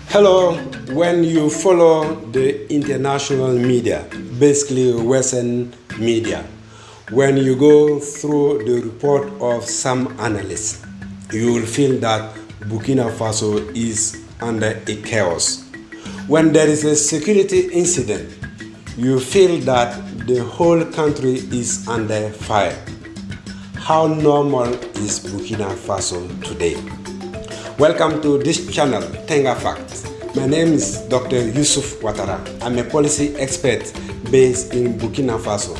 Hello, when you follow the international media, basically Western media, when you go through the report of some analysts, you will feel that Burkina Faso is under a chaos. When there is a security incident, you feel that the whole country is under fire. How normal is Burkina Faso today? Welcome to this channel, Tenga Facts. My name is Dr. Yusuf Ouattara. I'm a policy expert based in Burkina Faso.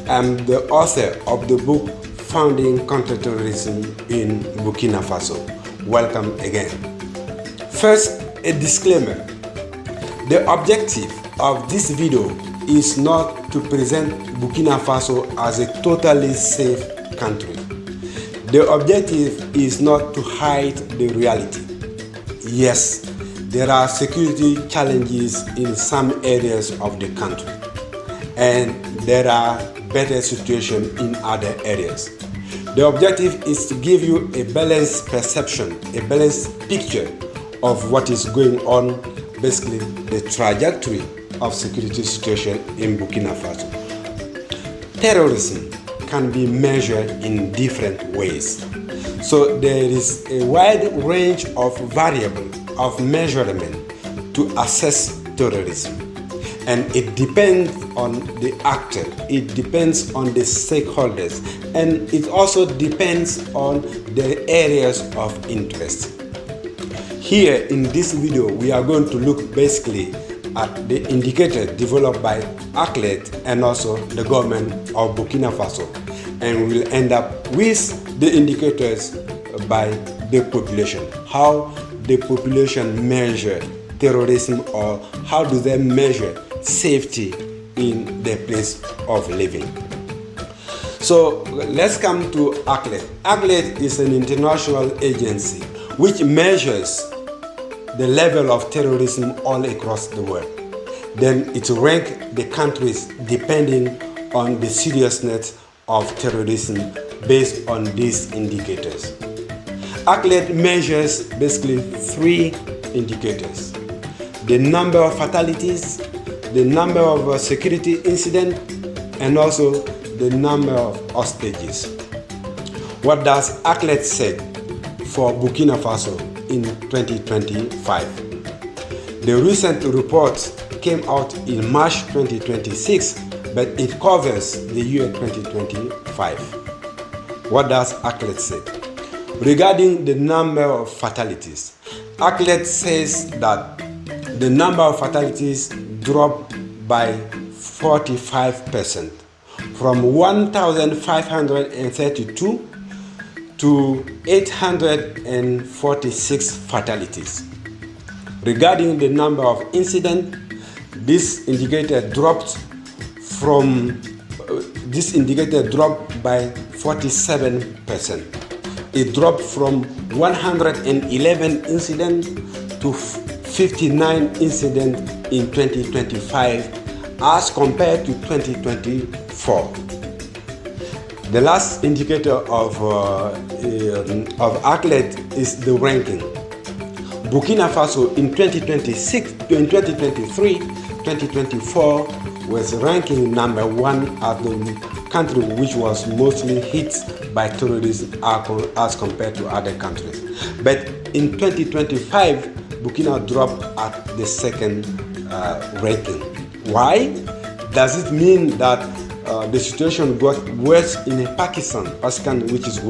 I'm the author of the book Founding Counterterrorism in Burkina Faso. Welcome again. First, a disclaimer. The objective of this video is not to present Burkina Faso as a totally safe country. The objective is not to hide the reality. Yes, there are security challenges in some areas of the country, and there are better situations in other areas. The objective is to give you a balanced perception, a balanced picture of what is going on, basically the trajectory of security situation in Burkina Faso. Terrorism can be measured in different ways. So there is a wide range of variables of measurement to assess terrorism. And it depends on the actor, it depends on the stakeholders, and it also depends on the areas of interest. Here in this video, we are going to look basically at the indicator developed by ACLED and also the government of Burkina Faso, and we will end up with the indicators by the population. How the population measure terrorism, or how do they measure safety in their place of living. So let's come to ACLED. ACLED is an international agency which measures the level of terrorism all across the world. Then it ranks the countries depending on the seriousness of terrorism based on these indicators. ACLED measures basically three indicators: the number of fatalities, the number of security incidents, and also the number of hostages. What does ACLED say for Burkina Faso in 2025? The recent report came out in March 2026, but it covers the year 2025. What does ACLED say? Regarding the number of fatalities, ACLED says that the number of fatalities dropped by 45%, from 1,532 to 846 fatalities. Regarding the number of incidents, this indicator dropped by 47%. It dropped from 111 incidents to 59 incidents in 2025 as compared to 2024. The last indicator of ACLED is the ranking. Burkina Faso in 2023-2024 was ranking number one as the country which was mostly hit by terrorism as compared to other countries. But in 2025, Burkina dropped at the second ranking. Why? Does it mean that the situation got worse in Pakistan, which is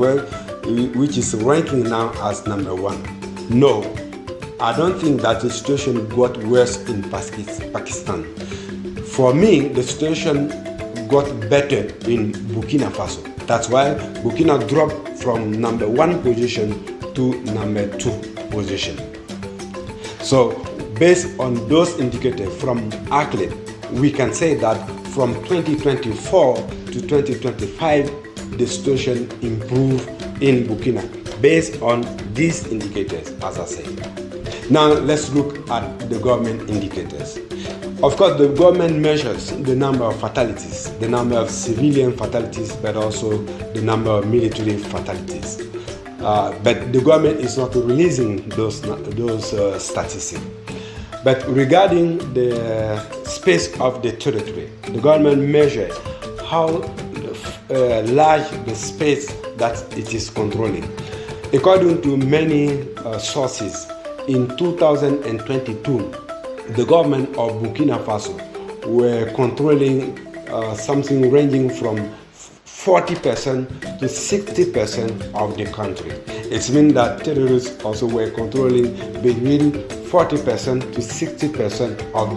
ranking now as number one? No, I don't think that the situation got worse in Pakistan. For me, the situation got better in Burkina Faso. That's why Burkina dropped from number one position to number two position. So based on those indicators from ACLED, we can say that from 2024 to 2025, the situation improved in Burkina based on these indicators, as I said. Now let's look at the government indicators. Of course, the government measures the number of fatalities, the number of civilian fatalities, but also the number of military fatalities. but the government is not releasing those statistics. But regarding the space of the territory, the government measures how large the space that it is controlling. According to many sources, in 2022, the government of Burkina Faso were controlling something ranging from 40% to 60% of the country. It means that terrorists also were controlling between 40% to 60% of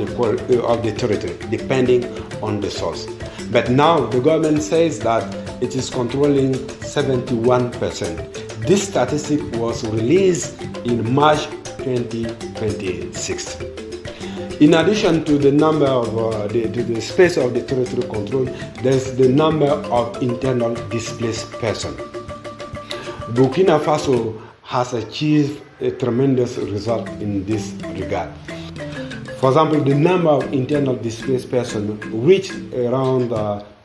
the territory, depending on the source. But now the government says that it is controlling 71%. This statistic was released in March 2026. In addition to the number of the space of the territory control, there's the number of internal displaced persons. Burkina Faso has achieved a tremendous result in this regard. For example, the number of internal displaced persons reached around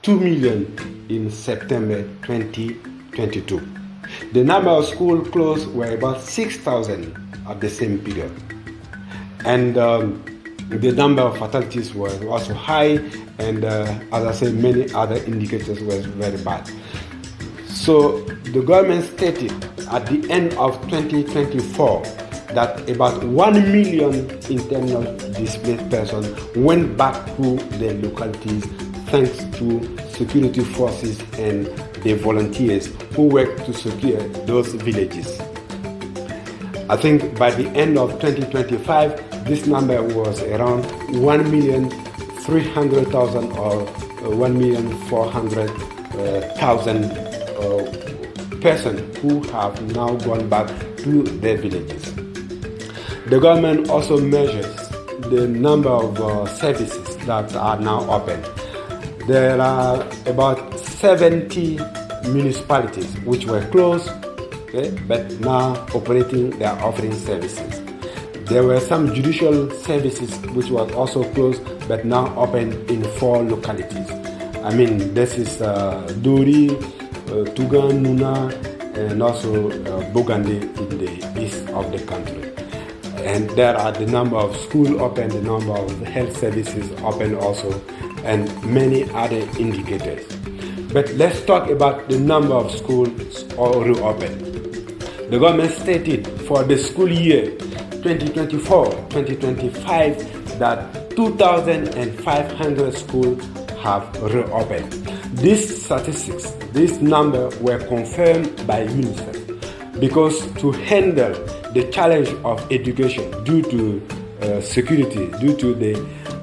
2 million in September 2022. The number of schools closed were about 6,000 at the same period. And the number of fatalities was also high, and as I said, many other indicators were very bad. So the government stated at the end of 2024 that about 1 million internal displaced persons went back to their localities thanks to security forces and the volunteers who worked to secure those villages. I think by the end of 2025, this number was around 1,300,000 or 1,400,000 persons who have now gone back to their villages. The government also measures the number of services that are now open. There are about 70 municipalities which were closed, but now operating, they are offering services. There were some judicial services which were also closed, but now open in 4 localities. I mean, this is Dori, Tougan, Nuna, and also Bogande in the east of the country. And there are the number of schools open, the number of health services open also, and many other indicators. But let's talk about the number of schools reopened. The government stated for the school year 2024-2025 that 2,500 schools have reopened. These statistics, this number were confirmed by UNICEF because to handle the challenge of education due to security, due to the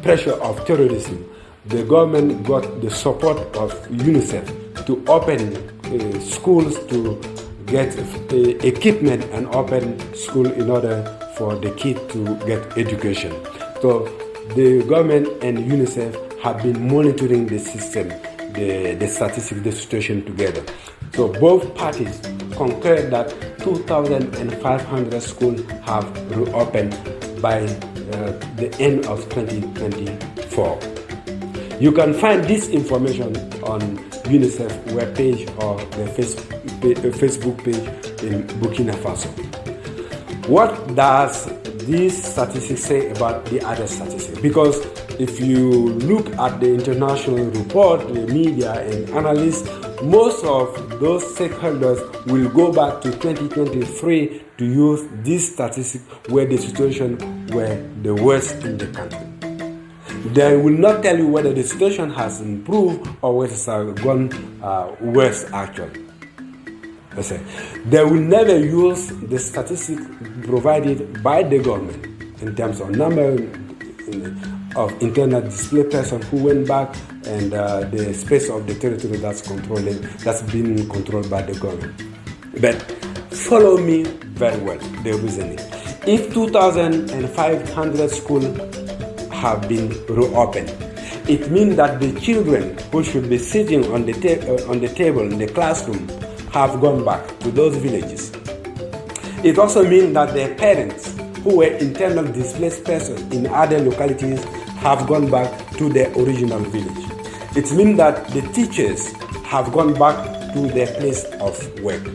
pressure of terrorism, the government got the support of UNICEF to open schools, to get equipment and open school in order for the kids to get education. So the government and UNICEF have been monitoring the system, the statistics, the situation together. So both parties concurred that 2,500 schools have reopened by the end of 2024. You can find this information on UNICEF webpage or the Facebook page in Burkina Faso. What does these statistics say about the other statistics? Because if you look at the international report, the media and analysts, most of those stakeholders will go back to 2023 to use these statistics where the situation were the worst in the country. They will not tell you whether the situation has improved or whether it has gone worse actually. They will never use the statistics provided by the government in terms of number of internal displaced persons who went back and the space of the territory that's being controlled by the government. But follow me very well, the reasoning. If 2,500 schools have been reopened, it means that the children who should be sitting on the table in the classroom have gone back to those villages. It also means that their parents who were internal displaced persons in other localities have gone back to their original village. It means that the teachers have gone back to their place of work.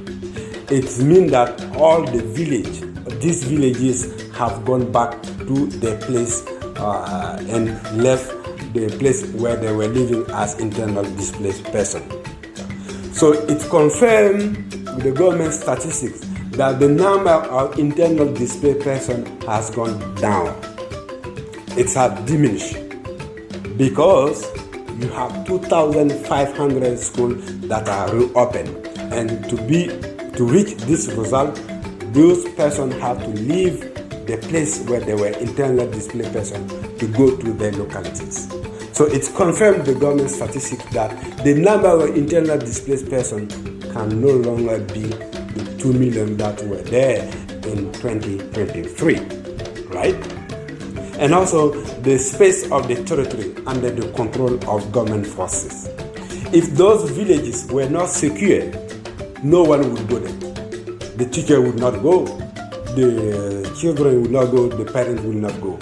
it means that all these villages have gone back to their place and left the place where they were living as internal displaced persons. So it confirmed with the government statistics that the number of internal displaced persons has gone down. It has diminished because you have 2,500 schools that are reopened, and to reach this result, those persons have to leave the place where they were internally displaced persons to go to their localities. So it confirmed the government statistics that the number of internally displaced persons can no longer be the 2 million that were there in 2023, right? And also the space of the territory under the control of government forces. If those villages were not secure, no one would go there. The teacher would not go, the children would not go, the parents will not go.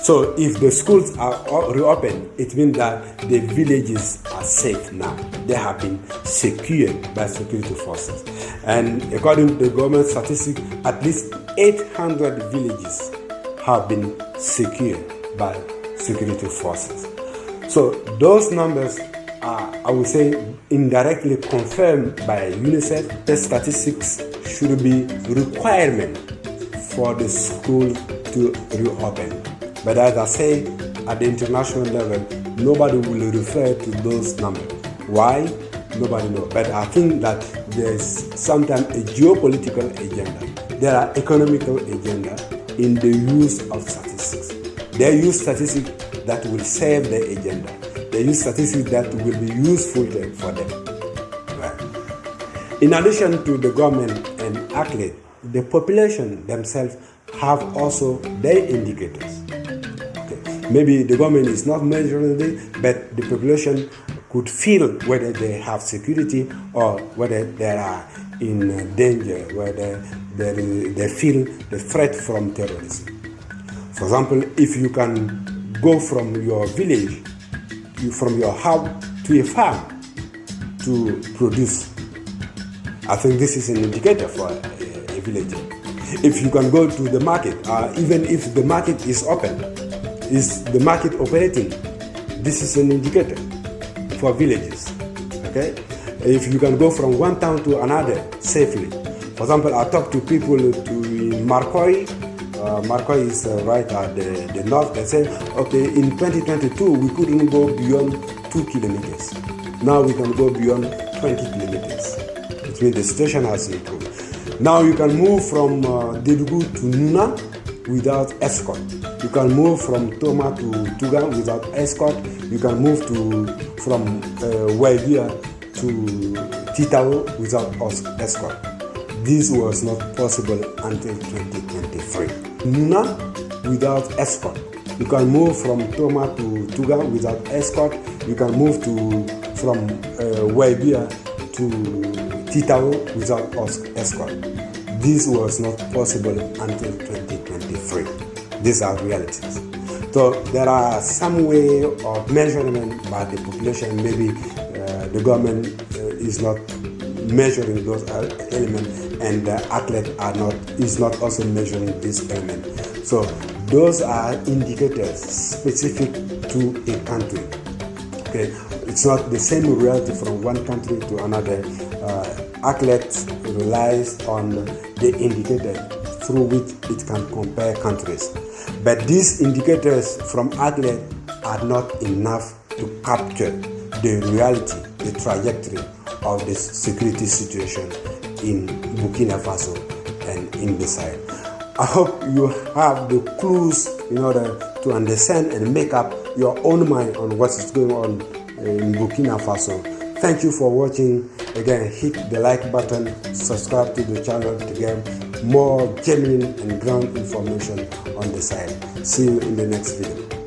So if the schools are reopened, it means that the villages are safe now. They have been secured by security forces. And according to the government statistics, at least 800 villages have been secured by security forces. So those numbers are, I would say, indirectly confirmed by UNICEF. The statistics should be requirement for the school to reopen. But as I say, at the international level, nobody will refer to those numbers. Why? Nobody knows. But I think that there's sometimes a geopolitical agenda. There are economical agenda in the use of statistics. They use statistics that will serve their agenda. They use statistics that will be useful for them. Right. In addition to the government and athletes, the population themselves have also their indicators. Okay. Maybe the government is not measuring it, but the population could feel whether they have security or whether they are in danger, whether they feel the threat from terrorism. For example, if you can go from your village, from your house to a farm to produce, I think this is an indicator for a villager. If you can go to the market, even if the market is open, is the market operating, this is an indicator for villages. Okay? If you can go from one town to another safely. For example, I talked to people in Marcoy. Marcoy is right at the north. They say, okay, in 2022 we couldn't go beyond 2 kilometers. Now we can go beyond 20 kilometers. It means the situation has improved. Now you can move from Dedugu to Nuna without escort. You can move from Toma to Tuga without escort. You can move from Waibia to Titao without escort. This was not possible until 2023. Nuna without escort. You can move from Toma to Tuga without escort. You can move from Waibia to Titao without escort. This was not possible until 2023. These are realities. So there are some way of measurement by the population. Maybe the government is not measuring those elements, and the athlete is not also measuring this element. So those are indicators specific to a country. Okay, it's not the same reality from one country to another. Athletes relies on the indicator through which it can compare countries. But these indicators from athletes are not enough to capture the reality, the trajectory of the security situation in Burkina Faso and in the Sahel. I hope you have the clues in order to understand and make up your own mind on what is going on in Burkina Faso. Thank you for watching. Again, hit the like button, subscribe to the channel to get more genuine and ground information on the Sahel. See you in the next video.